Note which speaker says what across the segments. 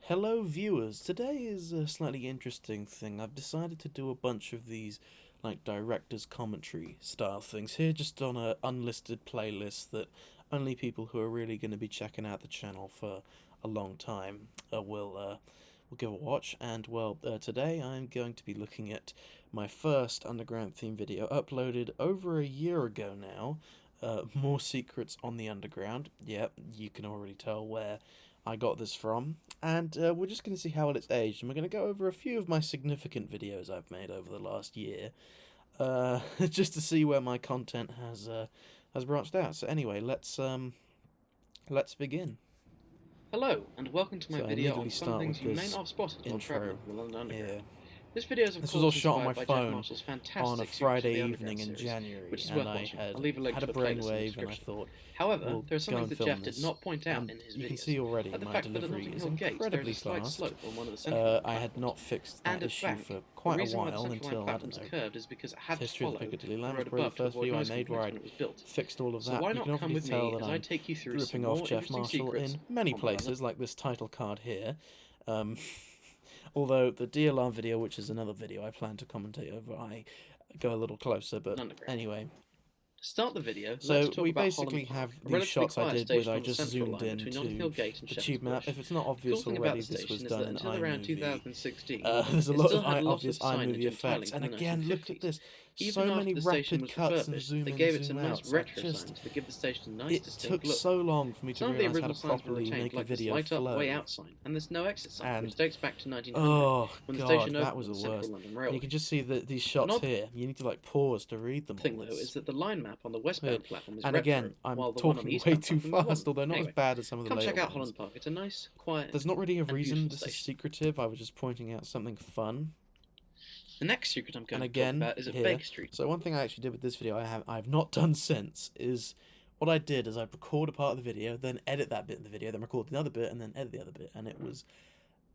Speaker 1: Hello viewers, today is a slightly interesting thing. I've decided to do a bunch of these like director's commentary style things here just on a unlisted playlist that only people who are really going to be checking out the channel for a long time will give a watch. And today I'm going to be looking at my first Underground theme video uploaded over a year ago now. More secrets on the Underground. Yep, you can already tell where I got this from, and we're just going to see how it's aged, and we're going to go over a few of my significant videos I've made over the last year, just to see where my content has branched out. So anyway, let's begin.
Speaker 2: Hello, and welcome to my
Speaker 1: So I
Speaker 2: video
Speaker 1: immediately
Speaker 2: on some
Speaker 1: start
Speaker 2: things
Speaker 1: with
Speaker 2: you may
Speaker 1: this
Speaker 2: not have spotted while travelling
Speaker 1: intro
Speaker 2: the London Underground.
Speaker 1: here.
Speaker 2: This video is of
Speaker 1: This
Speaker 2: course
Speaker 1: was all shot on my
Speaker 2: inspired by Jeff
Speaker 1: phone
Speaker 2: Marshall's fantastic
Speaker 1: on a
Speaker 2: Secrets of
Speaker 1: Friday
Speaker 2: the
Speaker 1: evening
Speaker 2: Underground
Speaker 1: in
Speaker 2: series,
Speaker 1: January,
Speaker 2: which is
Speaker 1: and
Speaker 2: worth
Speaker 1: I
Speaker 2: watching.
Speaker 1: had
Speaker 2: I'll leave a link
Speaker 1: had
Speaker 2: to
Speaker 1: a
Speaker 2: a playlist in the
Speaker 1: brainwave, and I
Speaker 2: description.
Speaker 1: thought,
Speaker 2: However,
Speaker 1: we'll
Speaker 2: there are some
Speaker 1: go
Speaker 2: things
Speaker 1: and
Speaker 2: that
Speaker 1: film
Speaker 2: Jeff did
Speaker 1: this,
Speaker 2: not point out
Speaker 1: and
Speaker 2: in his
Speaker 1: you can
Speaker 2: videos.
Speaker 1: see already
Speaker 2: At the
Speaker 1: my
Speaker 2: fact that at
Speaker 1: delivery
Speaker 2: Notting
Speaker 1: is
Speaker 2: Hill Gate there is
Speaker 1: incredibly
Speaker 2: a slight
Speaker 1: fast.
Speaker 2: slope on one of the central line
Speaker 1: I had
Speaker 2: platforms.
Speaker 1: not fixed that
Speaker 2: And at
Speaker 1: issue
Speaker 2: Bank,
Speaker 1: for
Speaker 2: the
Speaker 1: quite a
Speaker 2: reason why the
Speaker 1: while
Speaker 2: central line
Speaker 1: until, I don't
Speaker 2: platforms
Speaker 1: know,
Speaker 2: are curved is because it had to
Speaker 1: History of the
Speaker 2: follow
Speaker 1: Piccadilly
Speaker 2: the
Speaker 1: line was
Speaker 2: road
Speaker 1: probably the
Speaker 2: above to
Speaker 1: first
Speaker 2: avoid
Speaker 1: video I
Speaker 2: noise
Speaker 1: made where
Speaker 2: complaints
Speaker 1: I
Speaker 2: when it was built.
Speaker 1: fixed all of
Speaker 2: So
Speaker 1: that.
Speaker 2: why
Speaker 1: You
Speaker 2: not
Speaker 1: can
Speaker 2: come
Speaker 1: obviously
Speaker 2: with
Speaker 1: tell
Speaker 2: me
Speaker 1: that
Speaker 2: as I
Speaker 1: I'm
Speaker 2: take you through some
Speaker 1: ripping
Speaker 2: more
Speaker 1: off Jeff
Speaker 2: interesting
Speaker 1: Marshall
Speaker 2: secrets
Speaker 1: in many
Speaker 2: on the London.
Speaker 1: places, like this title card here. Um, although the DLR video, which is another video I plan to commentate over, I go a little closer, but
Speaker 2: Underground.
Speaker 1: anyway.
Speaker 2: To start the video,
Speaker 1: So
Speaker 2: let's talk
Speaker 1: we
Speaker 2: about
Speaker 1: basically
Speaker 2: Holland Park,
Speaker 1: have
Speaker 2: a
Speaker 1: these
Speaker 2: relatively
Speaker 1: shots I
Speaker 2: quiet
Speaker 1: did with
Speaker 2: station
Speaker 1: I
Speaker 2: on the
Speaker 1: just
Speaker 2: central
Speaker 1: zoomed
Speaker 2: line between Notting
Speaker 1: into
Speaker 2: Hill Gate and
Speaker 1: the
Speaker 2: Shepherd's
Speaker 1: tube map.
Speaker 2: Bush.
Speaker 1: If it's not
Speaker 2: The
Speaker 1: obvious
Speaker 2: cool thing about
Speaker 1: already,
Speaker 2: the
Speaker 1: this
Speaker 2: station
Speaker 1: was
Speaker 2: is
Speaker 1: done
Speaker 2: that
Speaker 1: in
Speaker 2: until around
Speaker 1: iMovie.
Speaker 2: 2016,
Speaker 1: There's a
Speaker 2: it
Speaker 1: lot
Speaker 2: still
Speaker 1: of
Speaker 2: had lots
Speaker 1: obvious
Speaker 2: of signage
Speaker 1: iMovie
Speaker 2: and
Speaker 1: effects,
Speaker 2: tiling
Speaker 1: and
Speaker 2: from the
Speaker 1: again, look at
Speaker 2: 1950s.
Speaker 1: this.
Speaker 2: Even
Speaker 1: So
Speaker 2: after
Speaker 1: many
Speaker 2: the station
Speaker 1: rapid
Speaker 2: was
Speaker 1: cuts and
Speaker 2: refurbished,
Speaker 1: zoom
Speaker 2: they
Speaker 1: in,
Speaker 2: gave it
Speaker 1: zoom
Speaker 2: some nice
Speaker 1: outs.
Speaker 2: retro signs that give the station a nice
Speaker 1: It
Speaker 2: distinct
Speaker 1: took
Speaker 2: look.
Speaker 1: so long for me to
Speaker 2: Some of the
Speaker 1: realise how to
Speaker 2: original signs were
Speaker 1: properly
Speaker 2: retained,
Speaker 1: make a
Speaker 2: like this
Speaker 1: video
Speaker 2: light up, way
Speaker 1: flow.
Speaker 2: out sign, and this no exit sign,
Speaker 1: And
Speaker 2: which dates back to 1900,
Speaker 1: oh
Speaker 2: when the
Speaker 1: god,
Speaker 2: station
Speaker 1: that
Speaker 2: opened
Speaker 1: was
Speaker 2: on
Speaker 1: the
Speaker 2: the Central
Speaker 1: worst.
Speaker 2: London
Speaker 1: And
Speaker 2: Railway.
Speaker 1: you can just see these
Speaker 2: An
Speaker 1: shots
Speaker 2: odd
Speaker 1: here. You need to like pause to read them
Speaker 2: thing
Speaker 1: all.
Speaker 2: though is that the line map on the westbound platform is
Speaker 1: And
Speaker 2: retro,
Speaker 1: again, I'm
Speaker 2: while the one on
Speaker 1: talking
Speaker 2: the
Speaker 1: way
Speaker 2: eastbound
Speaker 1: too
Speaker 2: platform is modern.
Speaker 1: fast, although not
Speaker 2: Anyway,
Speaker 1: as bad as some of the
Speaker 2: come
Speaker 1: later
Speaker 2: check out
Speaker 1: ones.
Speaker 2: Holland Park. It's a nice, quiet,
Speaker 1: There's not really a
Speaker 2: and
Speaker 1: reason
Speaker 2: beautiful
Speaker 1: this is
Speaker 2: station.
Speaker 1: secretive. I was just pointing out something fun.
Speaker 2: The next secret I'm going
Speaker 1: And
Speaker 2: to talk
Speaker 1: again,
Speaker 2: about is at
Speaker 1: here.
Speaker 2: Baker Street.
Speaker 1: So one thing I actually did with this video I've not done since is what I did is I record a part of the video, then edit that bit of the video, then record the other bit, and then edit the other bit. And it was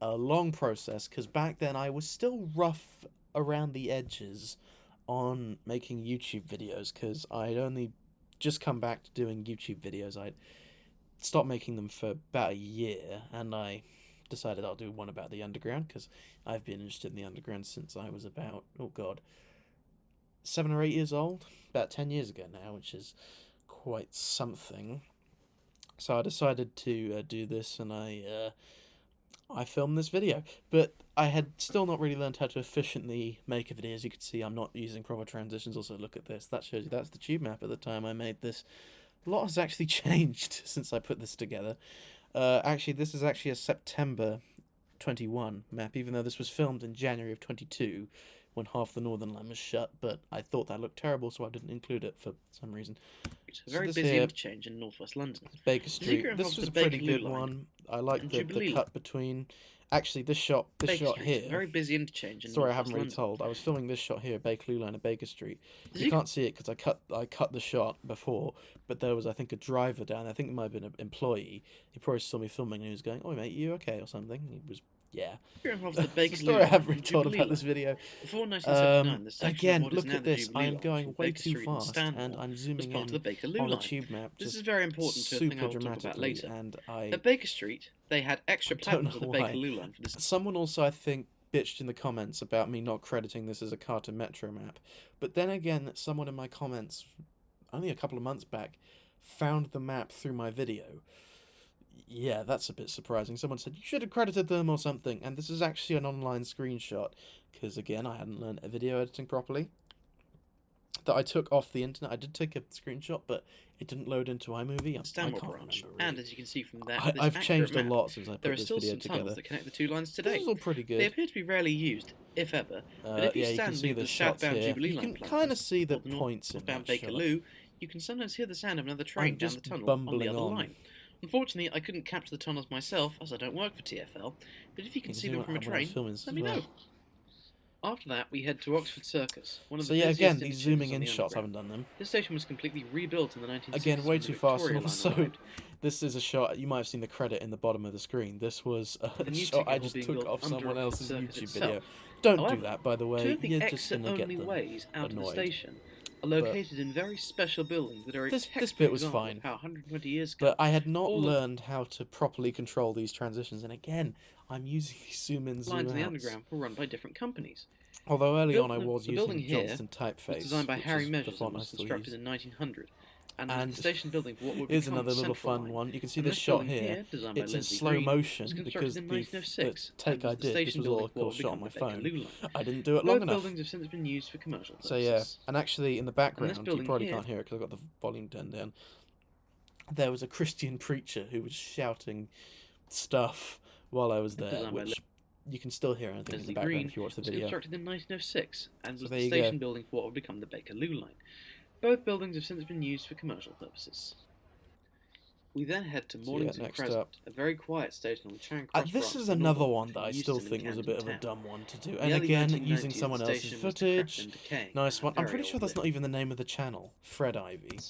Speaker 1: a long process because back then I was still rough around the edges on making YouTube videos because I'd only just come back to doing YouTube videos. I'd stopped making them for about a year, and I decided I'll do one about the Underground because I've been interested in the Underground since I was about, 7 or 8 years old, about 10 years ago now, which is quite something. So I decided to do this, and I filmed this video, but I had still not really learned how to efficiently make a video. As you can see, I'm not using proper transitions. Also, look at this. That shows you that's the tube map at the time I made this. A lot has actually changed since I put this together. Actually, this is actually a September 21 map, even though this was filmed in January of 22, when half the northern line was shut, but I thought that looked terrible, so I didn't include it for some reason.
Speaker 2: A very
Speaker 1: this
Speaker 2: busy
Speaker 1: here
Speaker 2: interchange in northwest London.
Speaker 1: Baker Street.
Speaker 2: secret
Speaker 1: This
Speaker 2: involves
Speaker 1: was
Speaker 2: the
Speaker 1: a pretty
Speaker 2: Bakerloo
Speaker 1: good
Speaker 2: line
Speaker 1: one. I like
Speaker 2: and
Speaker 1: the
Speaker 2: Jubilee
Speaker 1: cut between. Actually, this shot
Speaker 2: Baker Street, a
Speaker 1: here.
Speaker 2: very busy interchange in
Speaker 1: Sorry, I
Speaker 2: northwest
Speaker 1: haven't really
Speaker 2: London.
Speaker 1: told. I was filming this shot here, Bakerloo line at Baker Street.
Speaker 2: Did
Speaker 1: You can't see it because I cut the shot before, but there was I think a driver down. I think it might have been an employee. He probably saw me filming and he was going, "Oh mate, you okay?" or something. He was, yeah.
Speaker 2: secret involves the
Speaker 1: It's
Speaker 2: Bakerloo
Speaker 1: a story I
Speaker 2: line
Speaker 1: haven't
Speaker 2: and
Speaker 1: really told
Speaker 2: Jubilee
Speaker 1: about this
Speaker 2: line.
Speaker 1: video.
Speaker 2: Before 1979, the section
Speaker 1: Again,
Speaker 2: of what is
Speaker 1: look
Speaker 2: now
Speaker 1: at
Speaker 2: the
Speaker 1: this.
Speaker 2: Jubilee
Speaker 1: I am
Speaker 2: line
Speaker 1: going
Speaker 2: between
Speaker 1: way
Speaker 2: Baker
Speaker 1: too
Speaker 2: Street and
Speaker 1: fast,
Speaker 2: Stanmore
Speaker 1: and I'm
Speaker 2: was
Speaker 1: zooming
Speaker 2: part of
Speaker 1: in
Speaker 2: the Bakerloo
Speaker 1: on a
Speaker 2: line.
Speaker 1: tube map.
Speaker 2: This
Speaker 1: Just
Speaker 2: is very important to a thing I
Speaker 1: super
Speaker 2: will talk about
Speaker 1: dramatically,
Speaker 2: later.
Speaker 1: and
Speaker 2: At Baker Street, they had extra
Speaker 1: don't
Speaker 2: platforms
Speaker 1: know
Speaker 2: at the
Speaker 1: why.
Speaker 2: Bakerloo line for this.
Speaker 1: Someone also, I think, bitched in the comments about me not crediting this as a Carter Metro map. But then again, someone in my comments, only a couple of months back, found the map through my video. Yeah, that's a bit surprising. Someone said, you should have credited them or something. And this is actually an online screenshot. Because, again, I hadn't learned video editing properly. That I took off the internet. I did take a screenshot, but it didn't load into iMovie. I
Speaker 2: Stanmore
Speaker 1: can't
Speaker 2: branch,
Speaker 1: remember, really.
Speaker 2: And as you can see from that,
Speaker 1: I've changed a lot since I
Speaker 2: there
Speaker 1: put
Speaker 2: are
Speaker 1: this
Speaker 2: still
Speaker 1: video
Speaker 2: some tunnels
Speaker 1: together.
Speaker 2: that connect the two lines
Speaker 1: This
Speaker 2: today.
Speaker 1: is all pretty
Speaker 2: They
Speaker 1: good.
Speaker 2: appear to be rarely used, if ever. But if you
Speaker 1: Yeah, you can
Speaker 2: stand
Speaker 1: see
Speaker 2: near
Speaker 1: the
Speaker 2: the
Speaker 1: shots
Speaker 2: southbound
Speaker 1: here.
Speaker 2: Jubilee
Speaker 1: You
Speaker 2: line
Speaker 1: can
Speaker 2: platform,
Speaker 1: kind of see the
Speaker 2: or the
Speaker 1: points in
Speaker 2: northbound
Speaker 1: that shot.
Speaker 2: Bakerloo, you can sometimes hear the sound of another train
Speaker 1: I'm
Speaker 2: down the
Speaker 1: just
Speaker 2: tunnel on the
Speaker 1: bumbling
Speaker 2: other
Speaker 1: on.
Speaker 2: line. Unfortunately, I couldn't capture the tunnels myself, as I don't work for TfL, but if you can see them from a train, let me know. After that, we head to Oxford Circus, one of the
Speaker 1: So yeah, again,
Speaker 2: busiest
Speaker 1: these
Speaker 2: interchanges
Speaker 1: zooming
Speaker 2: on
Speaker 1: in
Speaker 2: the
Speaker 1: shots, I
Speaker 2: Underground.
Speaker 1: haven't done them.
Speaker 2: This station was completely rebuilt in the 1960s.
Speaker 1: Again, way
Speaker 2: when the
Speaker 1: too fast,
Speaker 2: Victoria
Speaker 1: and
Speaker 2: Line
Speaker 1: also,
Speaker 2: arrived.
Speaker 1: this is a shot, you might have seen the credit in the bottom of the screen. This was a
Speaker 2: The new
Speaker 1: shot
Speaker 2: ticket
Speaker 1: I
Speaker 2: hall
Speaker 1: just
Speaker 2: being
Speaker 1: took
Speaker 2: built
Speaker 1: off
Speaker 2: under
Speaker 1: someone else's
Speaker 2: Circus
Speaker 1: YouTube
Speaker 2: itself.
Speaker 1: video. Don't
Speaker 2: However,
Speaker 1: do that, by the
Speaker 2: two
Speaker 1: way,
Speaker 2: of the
Speaker 1: you're just going to get
Speaker 2: exit-only
Speaker 1: them
Speaker 2: ways out of the
Speaker 1: annoyed.
Speaker 2: station are located in very special buildings that are a
Speaker 1: this bit was fine.
Speaker 2: How 120 years ago.
Speaker 1: But I had not learned how to properly control these transitions, and again, I'm using these zoom in, zoom
Speaker 2: lines
Speaker 1: outs.
Speaker 2: in the underground were run by different companies.
Speaker 1: Although early on I was using Johnston typeface,
Speaker 2: was designed by Harry Measures
Speaker 1: and
Speaker 2: was constructed in 1900. And the station building for what would
Speaker 1: here's another little fun one. You can see this shot here. It's in slow motion because the take I did, this was all of course shot on my phone. I didn't do it long enough.
Speaker 2: Buildings have since been used for commercial purposes.
Speaker 1: So yeah, and actually in the background, you probably can't hear it because I've got the volume turned down. There was a Christian preacher who was shouting stuff while I was there, which you can still hear anything in the background if you watch the video.
Speaker 2: It was constructed in 1906 and was the station building for what would become the Bakerloo line. Both buildings have since been used for commercial purposes. We then head to Mornington Crescent, a very quiet station on the Charing Cross.
Speaker 1: This is another one that I still think was a bit of a dumb one to do. And again, using someone else's footage. Nice one. I'm pretty sure that's not even the name of the channel. Fred Ivy.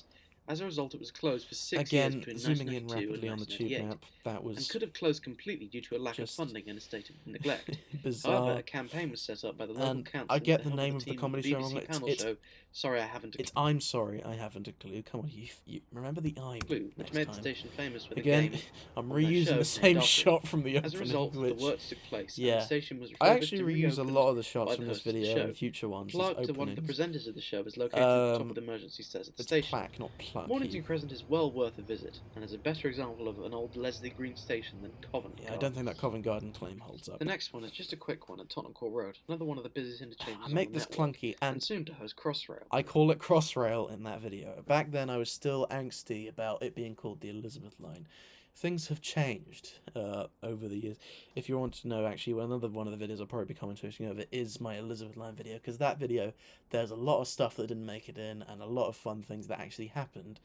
Speaker 2: As a result, it was closed for 6 years between
Speaker 1: zooming in rapidly on the tube map, that was
Speaker 2: and could have closed completely due to a lack of funding and a state of neglect.
Speaker 1: Bizarre.
Speaker 2: However, a campaign was set up by the local council.
Speaker 1: I get the name of the comedy show wrong.
Speaker 2: Show. Sorry, I haven't.
Speaker 1: It's I'm sorry, I haven't a clue. Come on, you remember the I'm.
Speaker 2: Clue, which made the station famous for the
Speaker 1: game. I'm reusing the same shot from the opening.
Speaker 2: As a result, the works took place.
Speaker 1: Yeah,
Speaker 2: and the station was
Speaker 1: I actually reuse a lot of the shots from this video and future ones.
Speaker 2: Clark, one of the presenters of the show, is located at the top of the emergency stairs at the station.
Speaker 1: Plaque, not Plucky.
Speaker 2: Mornington Crescent is well worth a visit, and is a better example of an old Leslie Green station than Covent Garden.
Speaker 1: I don't think that Covent Garden claim holds up.
Speaker 2: The next one is just a quick one at Tottenham Court Road, another one of the busiest interchanges.
Speaker 1: I make this clunky
Speaker 2: and soon to host Crossrail.
Speaker 1: I call it Crossrail in that video. Back then I was still angsty about it being called the Elizabeth Line. Things have changed over the years. If you want to know, actually, another one of the videos I'll probably be commenting over is my Elizabeth Line video, because that video, there's a lot of stuff that didn't make it in, and a lot of fun things that actually happened.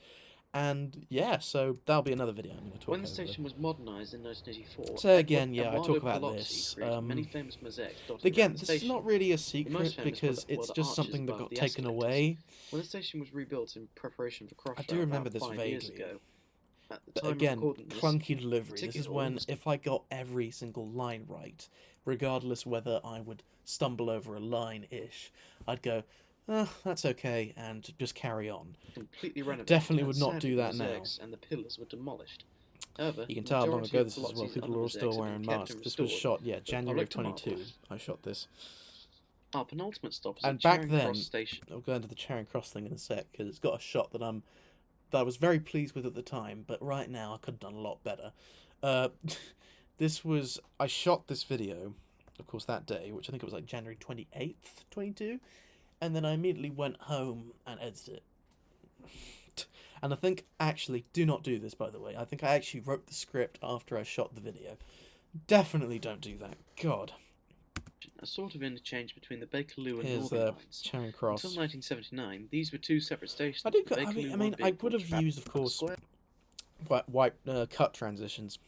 Speaker 1: And yeah, so that'll be another video I'm going to talk about.
Speaker 2: When the station was modernised in 1984,
Speaker 1: so again, yeah, I talk about this.
Speaker 2: Many famous mosaics
Speaker 1: again, this is not really a secret because it's just something that got taken away.
Speaker 2: When the station was rebuilt in preparation for Crossrail,
Speaker 1: I do remember this vaguely. But again, clunky delivery. This is when, if I got every single line right, regardless whether I would stumble over a line-ish, I'd go, oh, that's okay, and just carry on.
Speaker 2: Completely renovated.
Speaker 1: Definitely would not do that now.
Speaker 2: And the pillars were demolished. However,
Speaker 1: you can tell how long ago this is as well. People are all still wearing masks. This was shot, January of 22. I shot this.
Speaker 2: Our penultimate stop is
Speaker 1: at Charing Cross Station. I'll go into the Charing Cross thing in a sec, because it's got a shot that I was very pleased with at the time, but right now I could have done a lot better. I shot this video, of course, that day, which I think it was like January 28th, 22, and then I immediately went home and edited it. And I think, actually, do not do this, by the way. I think I actually wrote the script after I shot the video. Definitely don't do that. God.
Speaker 2: A sort of interchange between the Bakerloo and Northern lines.
Speaker 1: Charing Cross.
Speaker 2: Until 1979, these were two separate stations.
Speaker 1: I would have used, of course, cut transitions.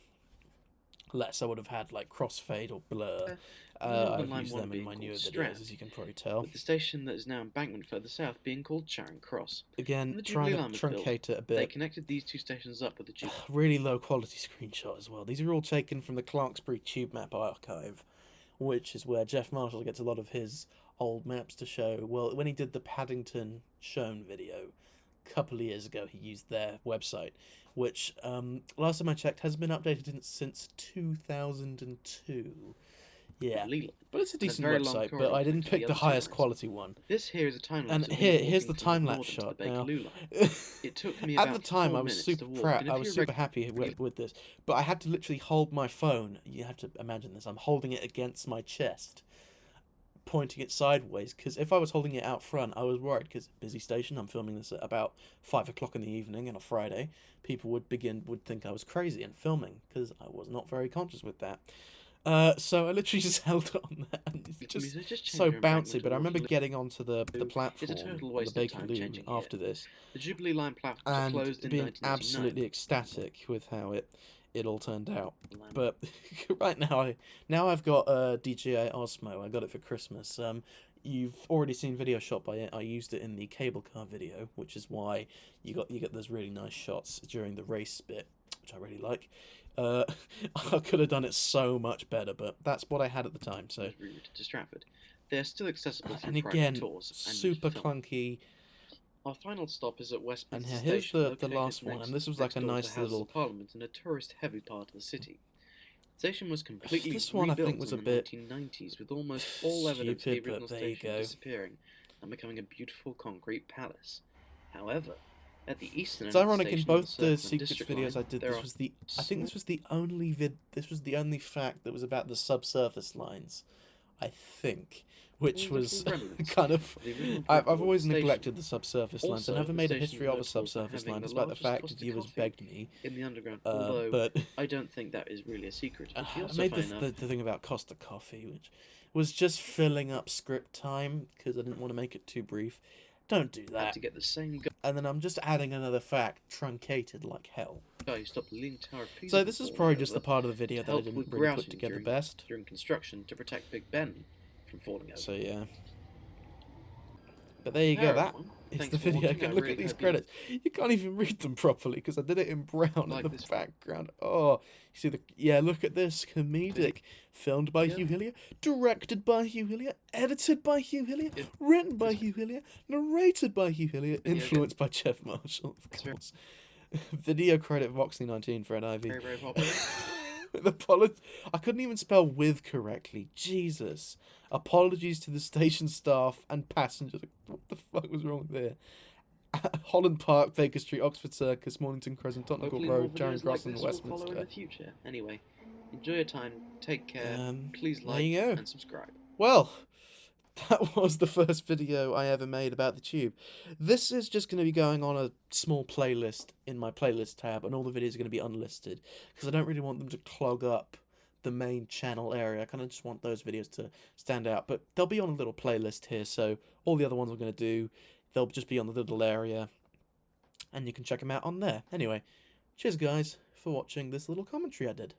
Speaker 1: Less I would have had like crossfade or blur. I've used them in my newer videos, as you can probably tell.
Speaker 2: With the station that is now embankment further south being called Charing Cross.
Speaker 1: Again, trying to truncate it a bit.
Speaker 2: They connected these two stations up with the Jubilee.
Speaker 1: Really low quality screenshot as well. These are all taken from the Clarksbury Tube Map Archive, which is where Jeff Marshall gets a lot of his old maps to show. Well, when he did the Paddington Shown video a couple of years ago, he used their website, which, last time I checked, has been updated since 2002. Yeah, but it's a decent website, but I didn't pick the highest quality one.
Speaker 2: This here is a time
Speaker 1: lapse. And here's the time lapse shot. Now,
Speaker 2: it took me
Speaker 1: at the time I was super proud. I was super happy with this, but I had to literally hold my phone. You have to imagine this. I'm holding it against my chest, pointing it sideways, because if I was holding it out front, I was worried, because busy station. I'm filming this at about 5 o'clock in the evening on a Friday. People would think I was crazy and filming, because I was not very conscious with that. So I literally just held on there, and it's just so bouncy. But I remember getting onto the platform, the Bakerloo, after this,
Speaker 2: the Jubilee Line platform and closed in
Speaker 1: being absolutely ecstatic with how it all turned out. But right now I've got DJI Osmo. I got it for Christmas. You've already seen video shot by it. I used it in the cable car video, which is why you get those really nice shots during the race bit, which I really like. I could have done it so much better, but that's what I had at the time. So
Speaker 2: to Stratford, they're still accessible through
Speaker 1: and again,
Speaker 2: tours
Speaker 1: super clunky.
Speaker 2: Our final stop is at Westminster
Speaker 1: and here's
Speaker 2: Station,
Speaker 1: the last one, and this was like a nice little
Speaker 2: Parliament in a tourist-heavy part of the city. The station was completely
Speaker 1: this one I think was
Speaker 2: in
Speaker 1: a
Speaker 2: the
Speaker 1: bit
Speaker 2: 1990s, with almost all evidence of the
Speaker 1: stupid,
Speaker 2: original station disappearing and becoming a beautiful concrete palace. However, at the eastern end
Speaker 1: it's ironic
Speaker 2: of the
Speaker 1: in
Speaker 2: station,
Speaker 1: both the secret videos
Speaker 2: line,
Speaker 1: I did. This was the only fact that was about the subsurface lines. I think, which was kind of. I've always neglected the subsurface lines. I never made a history of a subsurface line, despite the fact that viewers begged me.
Speaker 2: In the underground, although
Speaker 1: but
Speaker 2: I don't think that is really a secret.
Speaker 1: I made the thing about Costa Coffee, which was just filling up script time because I didn't want to make it too brief. Don't do that.
Speaker 2: To get the same
Speaker 1: and then I'm just adding another fact, truncated like hell.
Speaker 2: So
Speaker 1: this is probably just the part of the video that I didn't really put together best.
Speaker 2: During construction to protect Big Ben from falling over.
Speaker 1: So yeah. But there you go, that is the video. Look at these credits. You can't even read them properly because I did it in brown in the background. Oh, you see look at this. Comedic. Filmed by Hugh Hillier. Directed by Hugh Hillier. Edited by Hugh Hillier. Written by Hugh Hillier. Narrated by Hugh Hillier. Influenced by Jeff Marshall, of course. Video credit Voxley19 for NIV.
Speaker 2: Very, very popular.
Speaker 1: I couldn't even spell with correctly. Jesus. Apologies to the station staff and passengers. What the fuck was wrong there? Holland Park, Baker Street, Oxford Circus, Mornington Crescent, Tottenham Court Road, Charing Cross, and Westminster.
Speaker 2: In the future. Anyway, enjoy your time. Take care. Please like and subscribe.
Speaker 1: Well, that was the first video I ever made about the Tube. This is just going to be going on a small playlist in my playlist tab, and all the videos are going to be unlisted, because I don't really want them to clog up the main channel area. I kind of just want those videos to stand out, but they'll be on a little playlist here, so all the other ones I'm going to do, they'll just be on the little area, and you can check them out on there. Anyway, cheers guys for watching this little commentary I did.